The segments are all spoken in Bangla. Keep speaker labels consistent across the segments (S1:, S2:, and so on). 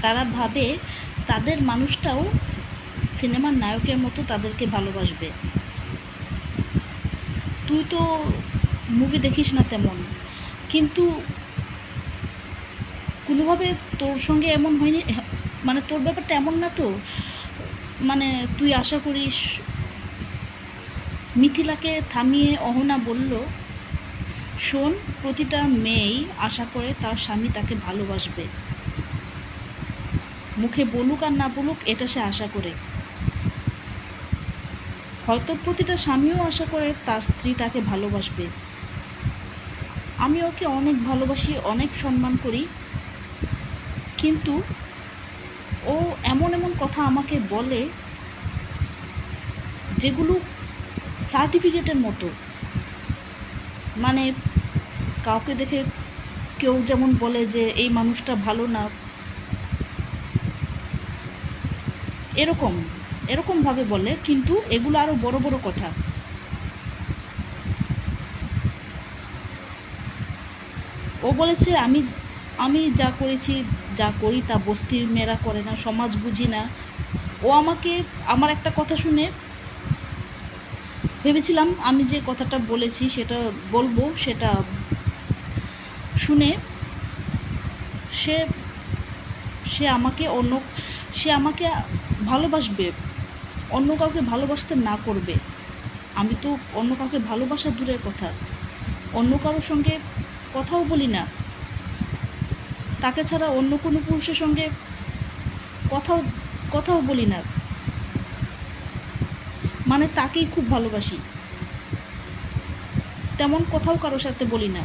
S1: তারা ভাবে তাদের মানুষটাও সিনেমার নায়কের মতো তাদেরকে ভালোবাসবে। তুই তো মুভি দেখিস না তেমন, কিন্তু কোনোভাবে তোর সঙ্গে এমন হয়নি, মানে তোর ব্যাপারটা এমন না তো, মানে তুই আশা করিস। মিথিলাকে থামিয়ে অহনা বলল, শোন, প্রতিটা মেয়েই আশা করে তার স্বামী তাকে ভালোবাসবে, মুখে বলুক আর না বলুক এটা সে আশা করে। হয়তো প্রতিটা স্বামীও আশা করে তার স্ত্রী তাকে ভালোবাসবে। আমি ওকে অনেক ভালোবাসি, অনেক সম্মান করি, কিন্তু ও এমন এমন কথা আমাকে বলে যেগুলো সার্টিফিকেটের মতো। মানে কাউকে দেখে কেউ যেমন বলে যে এই মানুষটা ভালো না, এরকম এরকমভাবে বলে, কিন্তু এগুলো আরও বড় বড় কথা। ও বলেছে আমি আমি যা করেছি, যা করি তা বস্তির মেয়েরা করে না, সমাজ বুঝি না। ও আমাকে আমার একটা কথা শুনে ভেবেছিলাম আমি যে কথাটা বলেছি সেটা বলবো, সেটা শুনে সে সে আমাকে সে আমাকে ভালোবাসবে, অন্য কাউকে ভালোবাসতে না করবে। আমি তো অন্য কাউকে ভালোবাসা দূরের কথা, অন্য কারোর সঙ্গে কথাও বলি না, তাকে ছাড়া অন্য কোনো পুরুষের সঙ্গে কথাও কথাও বলি না, মানে তাকেই খুব ভালোবাসি, তেমন কথাও কারোর সাথে বলি না।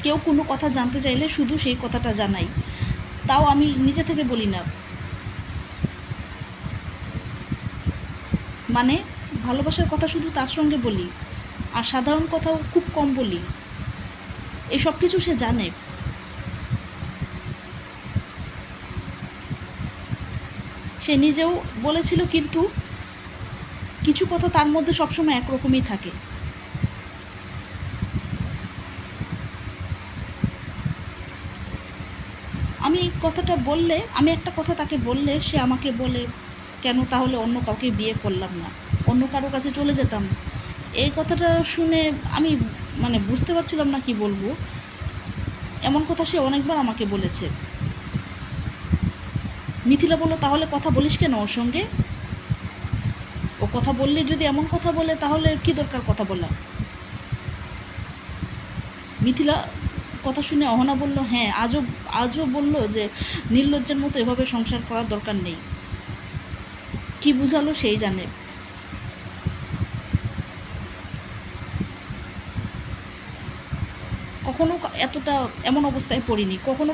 S1: কেউ কোনো কথা জানতে চাইলে শুধু সেই কথাটা জানাই, তাও আমি নিজে থেকে বলি না। মানে ভালোবাসার কথা শুধু তার সঙ্গে বলি, আর সাধারণ কথাও খুব কম বলি। এই সব কিছু সে জানে। সে নিজেও বলেছিল, কিন্তু কিছু কথা তার মধ্যে সবসময় একরকমই থাকে। আমি একটা কথা তাকে বললে সে আমাকে বলে, কেন তাহলে অন্য কাউকে বিয়ে করলাম না, অন্য কারো কাছে চলে যেতাম। এই কথাটা শুনে আমি মানে বুঝতে পারছিলাম না কি বলবো। এমন কথা সে অনেকবার আমাকে বলেছে। মিথিলা বলল, তাহলে কথা বলিস কেন ওর সঙ্গে? ও কথা বললে যদি এমন কথা বলে তাহলে কি দরকার কথা বলা? মিথিলা কথা শুনে অহনা বলল, হ্যাঁ, আজও বলল যে নির্লজ্জের মতো এভাবে সংসার করার দরকার নেই। কি বুঝালো সেই জানে। কখনো এতটা এমন অবস্থায় পড়িনি, কখনো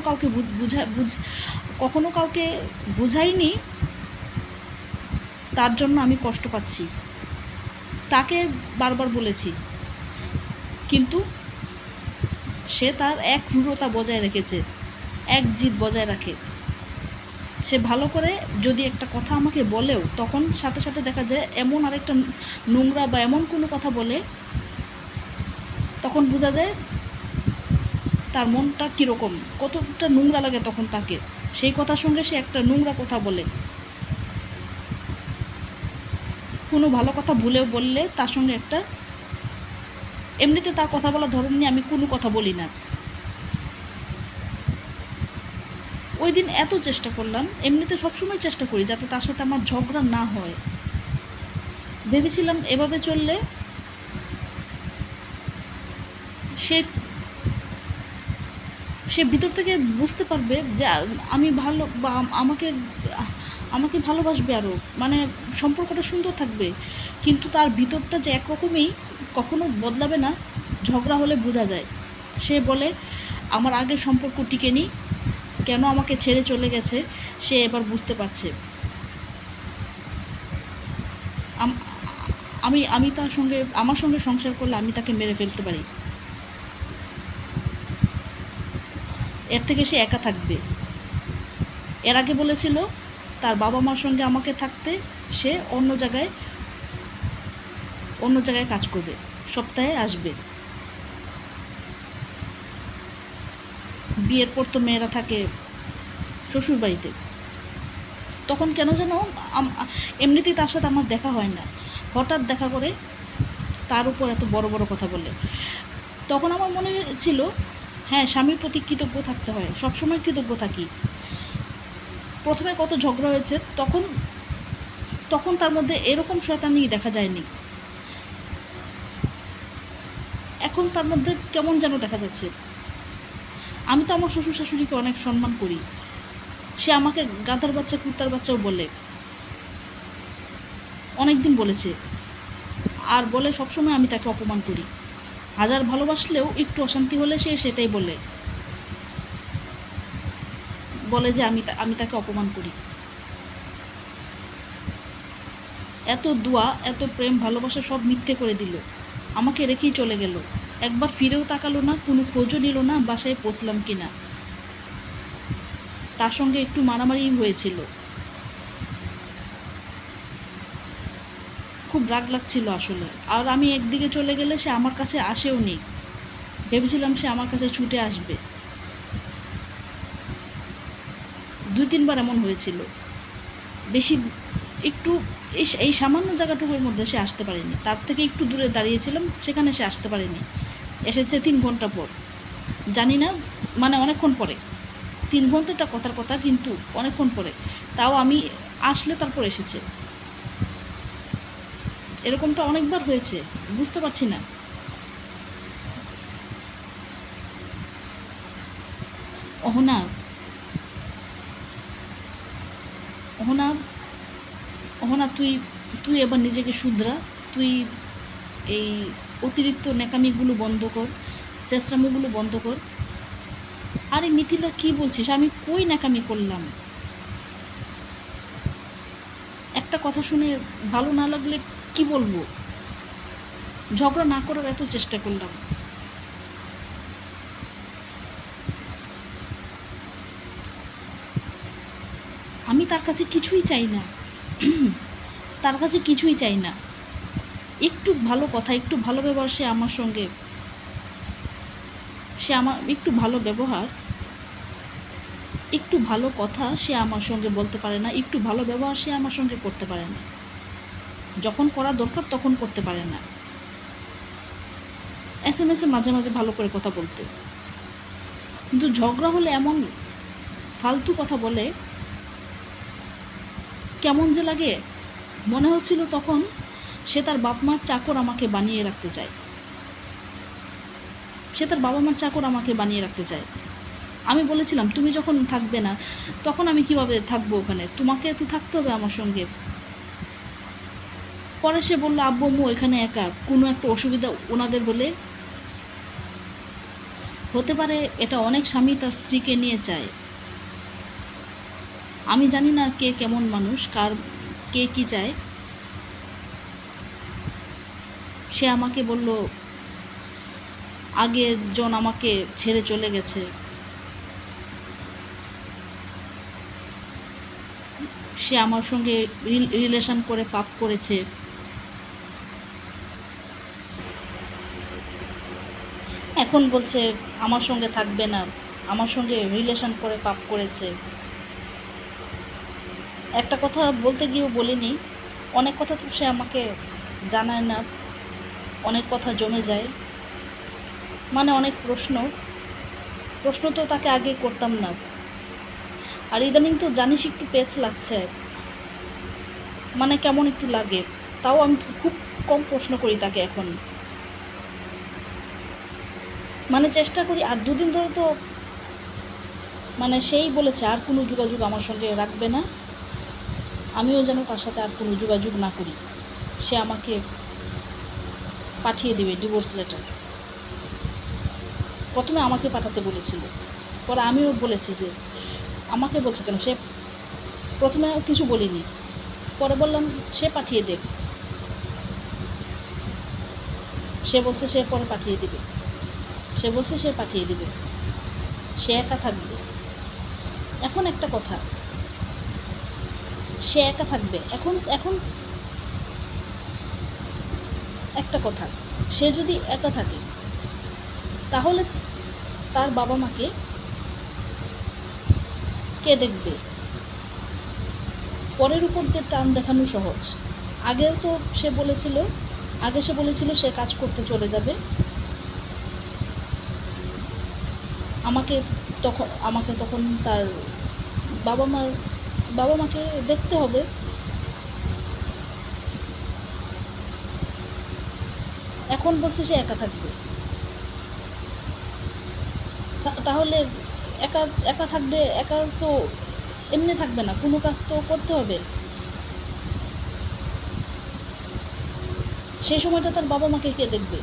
S1: কাউকে বুঝাইনি তার জন্য আমি কষ্ট পাচ্ছি। তাকে বারবার বলেছি, কিন্তু সে তার এক ক্রূরতা বজায় রেখেছে, এক জিদ বজায় রাখে। সে ভালো করে যদি একটা কথা আমাকে বলেও, তখন সাথে সাথে দেখা যায় এমন আরেকটা নোংরা বা এমন কোনো কথা বলে, তখন বোঝা যায় তার মনটা কীরকম, কতটা নোংরা লাগে তখন তাকে। সেই কথার সঙ্গে সে একটা নোংরা কথা বলে। কোনো ভালো কথা ভুলেও বললে তার সঙ্গে একটা, এমনিতে তার কথা বলার ধরন নিয়ে আমি কোনো কথা বলি না। ওই দিন এত চেষ্টা করলাম, এমনিতে সবসময় চেষ্টা করি যাতে তার সাথে আমার ঝগড়া না হয়। ভেবেছিলাম এভাবে চললে সে সে ভিতর থেকে বুঝতে পারবে যে আমি ভালো, বা আমাকে ভালোবাসবে আরও, মানে সম্পর্কটা সুন্দর থাকবে। কিন্তু তার ভিতরটা যে একরকমই, কখনো বদলাবে না। ঝগড়া হলে বোঝা যায়। সে বলে আমার আগের সম্পর্ক টিকেনি, কেন আমাকে ছেড়ে চলে গেছে সে এবার বুঝতে পারছে। আমি আমার সঙ্গে সংসার করলে আমি তাকে মেরে ফেলতে পারি, এর থেকে সে একা থাকবে। এর আগে বলেছিল তার বাবা মার সঙ্গে আমাকে থাকতে, সে অন্য জায়গায় কাজ করবে, সপ্তাহে আসবে। বিয়ের পর তো মেয়েরা থাকে শ্বশুর বাড়িতে। তখন কেন যেন এমনিতেই তার সাথে আমার দেখা হয় না, হঠাৎ দেখা করে তার উপর এত বড় বড় কথা বলে। তখন আমার মনে ছিল হ্যাঁ, স্বামীর প্রতি কৃতজ্ঞ থাকতে হয়, সবসময় কৃতজ্ঞ থাকি। প্রথমে কত ঝগড়া হয়েছে, তখন তখন তার মধ্যে এরকম শয়তানি দেখা যায়নি। এখন তার মধ্যে কেমন যেন দেখা যাচ্ছে। আমি তো আমার শ্বশুর শাশুড়িকে অনেক সম্মান করি, সে আমাকে গাধার বাচ্চা কুত্তার বাচ্চাও বলে, অনেক দিন বলেছে, আর বলে সবসময় আমি তাকে অপমান করি। হাজার ভালোবাসলেও একটু অশান্তি হলে সে সেটাই বলে যে আমি তাকে অপমান করি। এত দোয়া, এত প্রেম ভালোবাসা সব মিথ্যে করে দিল, আমাকে রেখেই চলে গেল। একবার ফিরেও তাকালো না, কোনো খোঁজও নিল না বাসায় পৌঁছলাম কি না। তার সঙ্গে একটু মারামারি হয়েছিল, খুব রাগ লাগছিল আসলে। আর আমি একদিকে চলে গেলে সে আমার কাছে আসেও নি, ভেবেছিলাম সে আমার কাছে ছুটে আসবে। 2-3 বার এমন হয়েছিল, বেশি একটু এই সামান্য জায়গাটুকুর মধ্যে সে আসতে পারেনি। তার থেকে একটু দূরে দাঁড়িয়েছিলাম, সেখানে সে আসতে পারেনি। এসেছে 3 ঘন্টা পর, জানি না, মানে অনেকক্ষণ পরে। 3 ঘন্টাটা কথার কথা, কিন্তু অনেকক্ষণ পরে। তাও আমি আসলে তারপর এসেছে। এরকমটা অনেকবার হয়েছে, বুঝতে পারছি না। অহনা, অহনা, অহনা, তুই এবার নিজেকে শুধরা। তুই এই অতিরিক্ত ন্যাকামিগুলো বন্ধ কর, শেষরামুগুলো বন্ধ কর। আরে মিথিলা, কি বলছিস? আমি কই ন্যাকামি করলাম? একটা কথা শুনে ভালো না লাগলে কি বলবো? ঝগড়া না করার এত চেষ্টা করলাম। আমি তার কাছে কিছুই চাই না, তার কাছে কিছুই চাই না। একটু ভালো কথা, একটু ভালো ব্যবহার সে আমার সঙ্গে, একটু ভালো ব্যবহার, একটু ভালো কথা সে আমার সঙ্গে বলতে পারে না, একটু ভালো ব্যবহার সে আমার সঙ্গে করতে পারে না। যখন করা দরকার তখন করতে পারে না। SMS-এ মাঝে মাঝে ভালো করে কথা বলতো, কিন্তু ঝগড়া হলে এমন ফালতু কথা বলে, কেমন যে লাগে। মনে হচ্ছিল তখন সে তার বাপ মার চাকর আমাকে বানিয়ে রাখতে চায়, সে তার বাবা মার চাকর আমাকে বানিয়ে রাখতে চায়। আমি বলেছিলাম তুমি যখন থাকবে না তখন আমি কিভাবে থাকবো ওখানে, তোমাকে তো থাকতে হবে আমার সঙ্গে। পরে সে বললো আব্বু আম্মু এখানে একা, কোনো একটা অসুবিধা ওনাদের হতে পারে। এটা অনেক স্বামী তার স্ত্রীকে নিয়ে চায়। আমি জানি না কে কেমন মানুষ, কে কি চায়। সে আমাকে বলল আগের জন আমাকে ছেড়ে চলে গেছে, সে আমার সঙ্গে রিলেশন করে পাপ করেছে। এখন বলছে আমার সঙ্গে থাকবে না, আমার সঙ্গে রিলেশন করে পাপ করেছে। একটা কথা বলতে গিয়েও বলিনি, অনেক কথা তো সে আমাকে জানায় না, অনেক কথা জমে যায়, মানে অনেক প্রশ্ন তো তাকে আগে করতাম না। আর ইদানিং তো জানিস একটু পেচ লাগছে, মানে কেমন একটু লাগে। তাও আমি খুব কম প্রশ্ন করি তাকে এখন, মানে চেষ্টা করি। আর 2 দিন ধরে তো মানে সেই বলেছে আর কোনো যোগাযোগ আমার সঙ্গে রাখবে না, আমিও যেন তার সাথে আর কোনো যোগাযোগ না করি। সে আমাকে পাঠিয়ে দেবে ডিভোর্স লেটার। প্রথমে আমাকে পাঠাতে বলেছিল, পরে আমিও বলেছি যে আমাকে বলছে কেন। সে প্রথমে কিছু বলিনি, পরে বললাম সে পাঠিয়ে দেব। সে বলছে সে পরে পাঠিয়ে দিবে, সে বলছে সে পাঠিয়ে দিবে, সে একা থাকবে। এখন একটা কথা, সে একা থাকবে এখন একটা কথা, সে যদি একা থাকে তাহলে তার বাবা মাকে কে দেখবে? পরের উপর দিয়ে টান দেখানো সহজ। আগেও তো সে বলেছিল, সে বলেছিল সে কাজ করতে চলে যাবে, আমাকে তখন তার বাবা মাকে দেখতে হবে। এখন বলছে সে একা থাকবে। তাহলে একা একা থাকবে? একা তো এমনি থাকবে না, কোনো কাজ তো করতে হবে। সেই সময়টা তার বাবা মাকে কে দেখবে?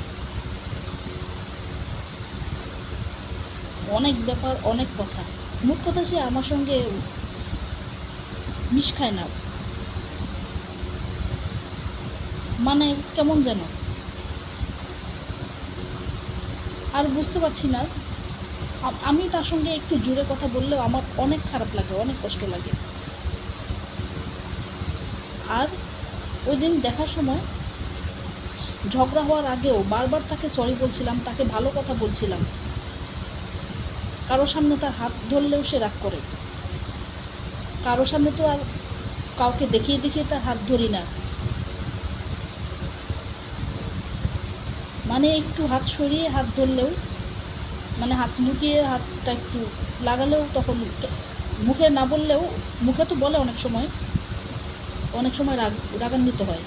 S1: অনেক ব্যাপার, অনেক কথা। মোট কথা সে আমার সঙ্গে মিশ খায় না, মানে কেমন যেন। আর বুঝতে পারছি না, আমি তার সঙ্গে একটু জোরে কথা বললেও আমার অনেক খারাপ লাগে, অনেক কষ্ট লাগে। আর ওই দিন দেখার সময় ঝগড়া হওয়ার আগেও বারবার তাকে সরি বলছিলাম, তাকে ভালো কথা বলছিলাম। কারোর সামনে তার হাত ধরলেও সে রাগ করে। কারোর সামনে তো আর কাউকে দেখিয়ে দেখিয়ে তার হাত ধরি না, মানে একটু হাত সরিয়ে হাত ধরলেও, মানে হাত লুকিয়ে হাতটা একটু লাগালেও তখন মুখে না বললেও, মুখে তো বলে অনেক সময় রাগান্বিত হয়।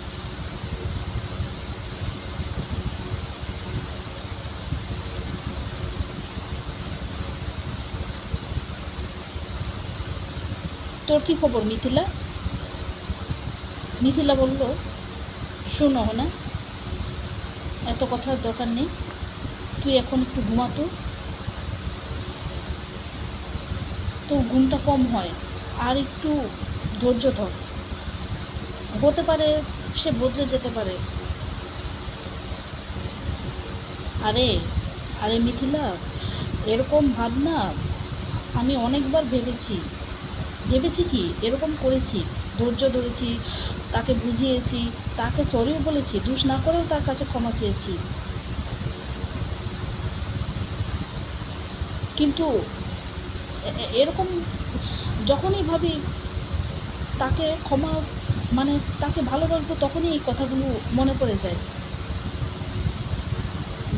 S1: তোর কী খবর মিথিলা? মিথিলা বলল, শোনো না, এত কথার দরকার নেই, তুই এখন একটু ঘুমাতো, তো ঘুমটা কম হয়, আর একটু ধৈর্য ধর, হতে পারে সে বদলে যেতে পারে। আরে আরে মিথিলা, এরকম ভাবনা আমি অনেকবার ভেবেছি কি এরকম করেছি, ধৈর্য ধরেছি, তাকে বুঝিয়েছি, তাকে সরিও বলেছি, দোষ না করেও তার কাছে ক্ষমা চেয়েছি, কিন্তু এরকম যখনই ভাবি তাকে ক্ষমা, মানে তাকে ভালোবাসবো, তখনই এই কথাগুলো মনে পড়ে যায়।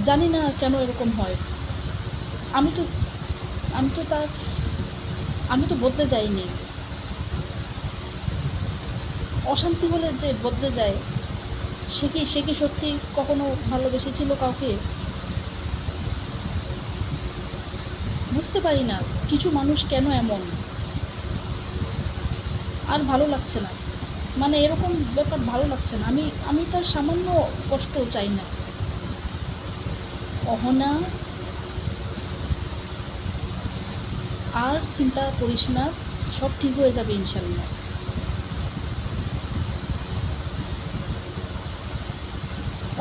S1: জানি না কেন এরকম হয়। আমি তো আমি তো তার আমি তো বদলে যাইনি। অশান্তি হলে যে বদলে যায়, সে কি সত্যি কখনো ভালোবেসেছিল কাউকে? বুঝতে পারি না কিছু মানুষ কেন এমন। আর ভালো লাগছে না, মানে এরকম ব্যাপার ভালো লাগছে না। আমি তার সামান্য কষ্ট চাই না। অহনা, আর চিন্তা করিস না, সব ঠিক হয়ে যাবে ইনশাল্লাহ।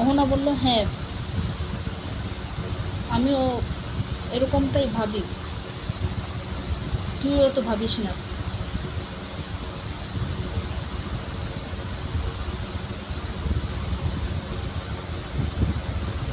S1: অহনা বলল, হ্যাঁ আমিও এরকমটাই ভাবি, তুইও তো ভাবিস না।